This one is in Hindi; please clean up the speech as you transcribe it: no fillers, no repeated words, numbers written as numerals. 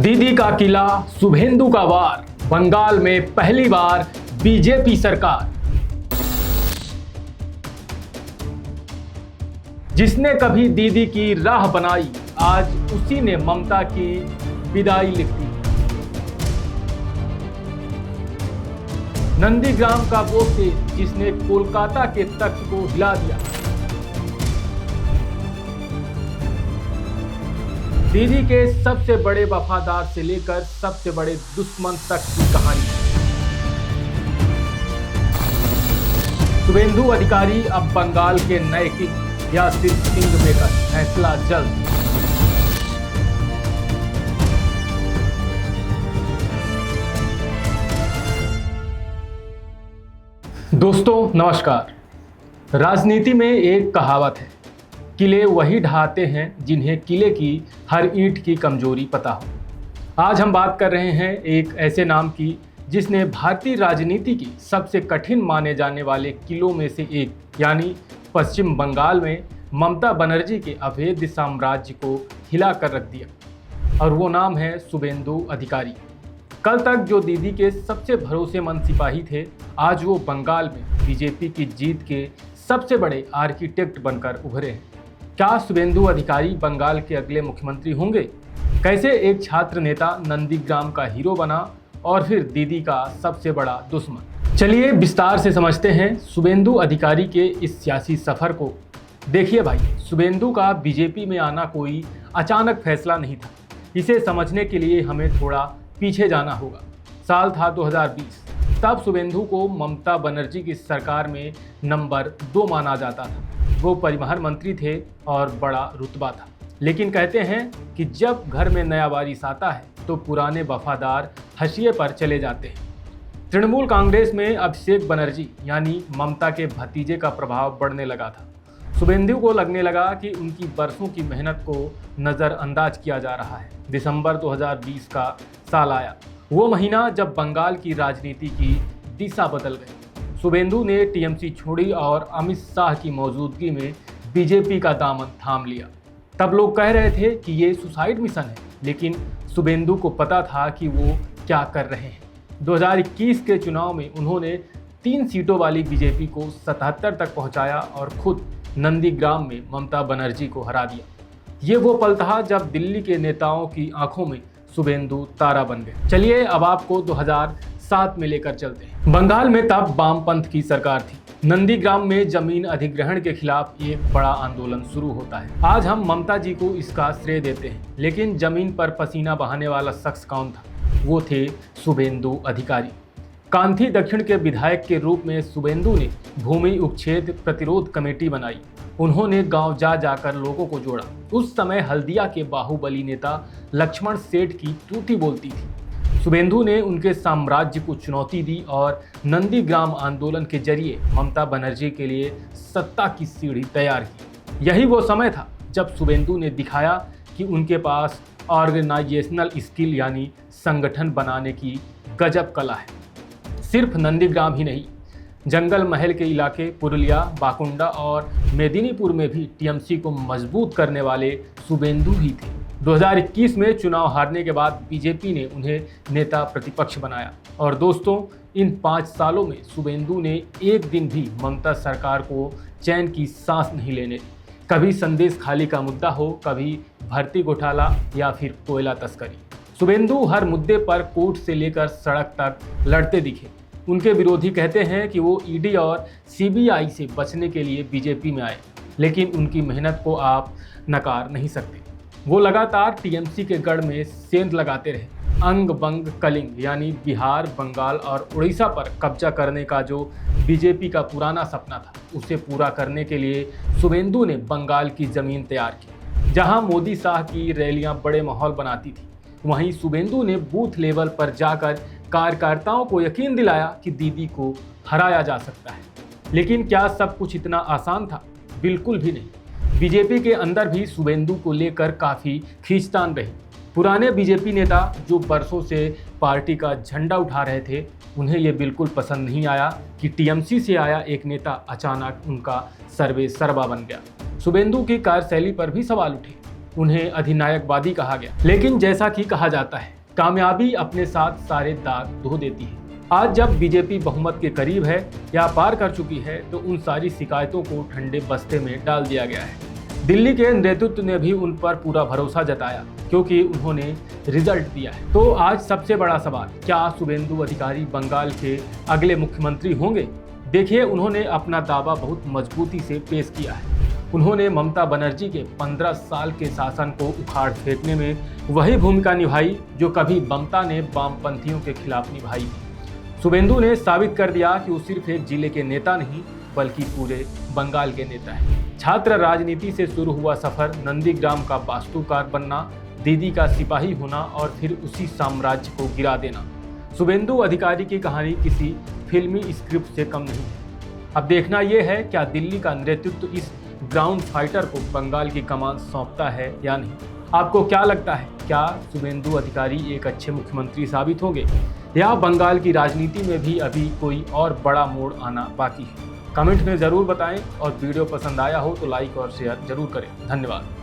दीदी का किला, शुभेंदु का वार, बंगाल में पहली बार बीजेपी सरकार। जिसने कभी दीदी की राह बनाई, आज उसी ने ममता की विदाई लिख दी। नंदीग्राम का वो तेज जिसने कोलकाता के तख्त को हिला दिया। दीदी के सबसे बड़े वफादार से लेकर सबसे बड़े दुश्मन तक की कहानी। शुभेंदु अधिकारी अब बंगाल के नए किंग या सिर्फ किंग मेकर, फैसला जल्द। दोस्तों नमस्कार। राजनीति में एक कहावत है, किले वही ढहाते हैं जिन्हें किले की हर ईंट की कमजोरी पता हो। आज हम बात कर रहे हैं एक ऐसे नाम की जिसने भारतीय राजनीति की सबसे कठिन माने जाने वाले किलों में से एक यानी पश्चिम बंगाल में ममता बनर्जी के अवैध साम्राज्य को हिला कर रख दिया, और वो नाम है शुभेंदु अधिकारी। कल तक जो दीदी के सबसे भरोसेमंद सिपाही थे, आज वो बंगाल में बीजेपी की जीत के सबसे बड़े आर्किटेक्ट बनकर उभरे हैं। क्या शुभेंदु अधिकारी बंगाल के अगले मुख्यमंत्री होंगे? कैसे एक छात्र नेता नंदीग्राम का हीरो बना और फिर दीदी का सबसे बड़ा दुश्मन? चलिए विस्तार से समझते हैं शुभेंदु अधिकारी के इस सियासी सफर को। देखिए भाई, शुभेंदु का बीजेपी में आना कोई अचानक फैसला नहीं था। इसे समझने के लिए हमें थोड़ा पीछे जाना होगा। साल था 2020। तब शुभेंदु को ममता बनर्जी की सरकार में नंबर 2 माना जाता था। वो परिवहन मंत्री थे और बड़ा रुतबा था। लेकिन कहते हैं कि जब घर में नया वारिस आता है तो पुराने वफादार हशिये पर चले जाते हैं। तृणमूल कांग्रेस में अभिषेक बनर्जी यानी ममता के भतीजे का प्रभाव बढ़ने लगा था। शुभेंदु को लगने लगा कि उनकी बरसों की मेहनत को नज़रअंदाज किया जा रहा है। दिसंबर 2020 का साल आया, वो महीना जब बंगाल की राजनीति की दिशा बदल गई। शुभेंदु ने टीएमसी छोड़ी और अमित शाह की मौजूदगी में बीजेपी का दामन थाम लिया। तब लोग कह रहे थे कि ये सुसाइड मिशन है, लेकिन शुभेंदु को पता था कि वो क्या कर रहे हैं। 2021 के चुनाव में उन्होंने 3 सीटों वाली बीजेपी को 77 तक पहुंचाया और खुद नंदीग्राम में ममता बनर्जी को हरा दिया। ये वो पल था जब दिल्ली के नेताओं की आंखों में शुभेंदु तारा बन गए। चलिए अब आपको 2007 में लेकर चलते हैं। बंगाल में तब वामपंथ की सरकार थी। नंदीग्राम में जमीन अधिग्रहण के खिलाफ एक बड़ा आंदोलन शुरू होता है। आज हम ममता जी को इसका श्रेय देते हैं, लेकिन जमीन पर पसीना बहाने वाला शख्स कौन था? वो थे शुभेंदु अधिकारी। कांथी दक्षिण के विधायक के रूप में शुभेंदु ने भूमि उपछेद प्रतिरोध कमेटी बनाई। उन्होंने गांव जा जाकर लोगों को जोड़ा। उस समय हल्दिया के बाहुबली नेता लक्ष्मण सेठ की तूती बोलती थी। शुभेंदु ने उनके साम्राज्य को चुनौती दी और नंदीग्राम आंदोलन के जरिए ममता बनर्जी के लिए सत्ता की सीढ़ी तैयार की। यही वो समय था जब शुभेंदु ने दिखाया कि उनके पास ऑर्गेनाइजेशनल स्किल यानी संगठन बनाने की गजब कला है। सिर्फ नंदीग्राम ही नहीं, जंगल महल के इलाके पुरुलिया, बाकुंडा और मेदिनीपुर में भी टीएमसी को मजबूत करने वाले शुभेंदु ही थे। 2021 में चुनाव हारने के बाद बीजेपी ने उन्हें नेता प्रतिपक्ष बनाया। और दोस्तों, इन 5 सालों में शुभेंदु ने एक दिन भी ममता सरकार को चैन की सांस नहीं लेने दी। कभी संदेश खाली का मुद्दा हो, कभी भर्ती घोटाला या फिर कोयला तस्करी। शुभेंदु हर मुद्दे पर कोर्ट से लेकर सड़क तक लड़ते दिखे। उनके विरोधी कहते हैं कि वो ईडी और सीबीआई से बचने के लिए बीजेपी में आए, लेकिन उनकी मेहनत को आप नकार नहीं सकते। वो लगातार टीएमसी के गढ़ में सेंध लगाते रहे। अंग बंग कलिंग यानी बिहार, बंगाल और उड़ीसा पर कब्जा करने का जो बीजेपी का पुराना सपना था, उसे पूरा करने के लिए शुभेंदु ने बंगाल की जमीन तैयार की। जहां मोदी शाह की रैलियां बड़े माहौल बनाती थी, वहीं शुभेंदु ने बूथ लेवल पर जाकर कार्यकर्ताओं को यकीन दिलाया कि दीदी को हराया जा सकता है। लेकिन क्या सब कुछ इतना आसान था? बिल्कुल भी नहीं। बीजेपी के अंदर भी शुभेंदु को लेकर काफ़ी खींचतान रही। पुराने बीजेपी नेता जो बरसों से पार्टी का झंडा उठा रहे थे, उन्हें ये बिल्कुल पसंद नहीं आया कि टीएमसी से आया एक नेता अचानक उनका सर्वे सर्वा बन गया। शुभेंदु की कार्यशैली पर भी सवाल उठे। उन्हें अधिनायकवादी कहा गया। लेकिन जैसा कि कहा जाता है, कामयाबी अपने साथ सारे दाग धो देती है। आज जब बीजेपी बहुमत के करीब है या पार कर चुकी है, तो उन सारी शिकायतों को ठंडे बस्ते में डाल दिया गया है। दिल्ली के नेतृत्व ने भी उन पर पूरा भरोसा जताया, क्योंकि उन्होंने रिजल्ट दिया है। तो आज सबसे बड़ा सवाल, क्या शुभेंदु अधिकारी बंगाल के अगले मुख्यमंत्री होंगे? देखिए, उन्होंने अपना दावा बहुत मजबूती से पेश किया है। उन्होंने ममता बनर्जी के 15 साल के शासन को उखाड़ फेंकने में वही भूमिका निभाई जो कभी ममता ने वामपंथियों के खिलाफ निभाई। शुभेंदु ने साबित कर दिया कि वो सिर्फ एक जिले के नेता नहीं, बल्कि पूरे बंगाल के नेता है। छात्र राजनीति से शुरू हुआ सफर, नंदीग्राम का वास्तुकार बनना, दीदी का सिपाही होना और फिर उसी साम्राज्य को गिरा देना। शुभेंदु अधिकारी की कहानी किसी फिल्मी स्क्रिप्ट से कम नहीं है। अब देखना यह है, क्या दिल्ली का नेतृत्व इस ग्राउंड फाइटर को बंगाल की कमान सौंपता है या नहीं। आपको क्या लगता है, क्या शुभेंदु अधिकारी एक अच्छे मुख्यमंत्री साबित होंगे, या बंगाल की राजनीति में भी अभी कोई और बड़ा मोड़ आना बाकी है? कमेंट में ज़रूर बताएं और वीडियो पसंद आया हो तो लाइक और शेयर जरूर करें। धन्यवाद।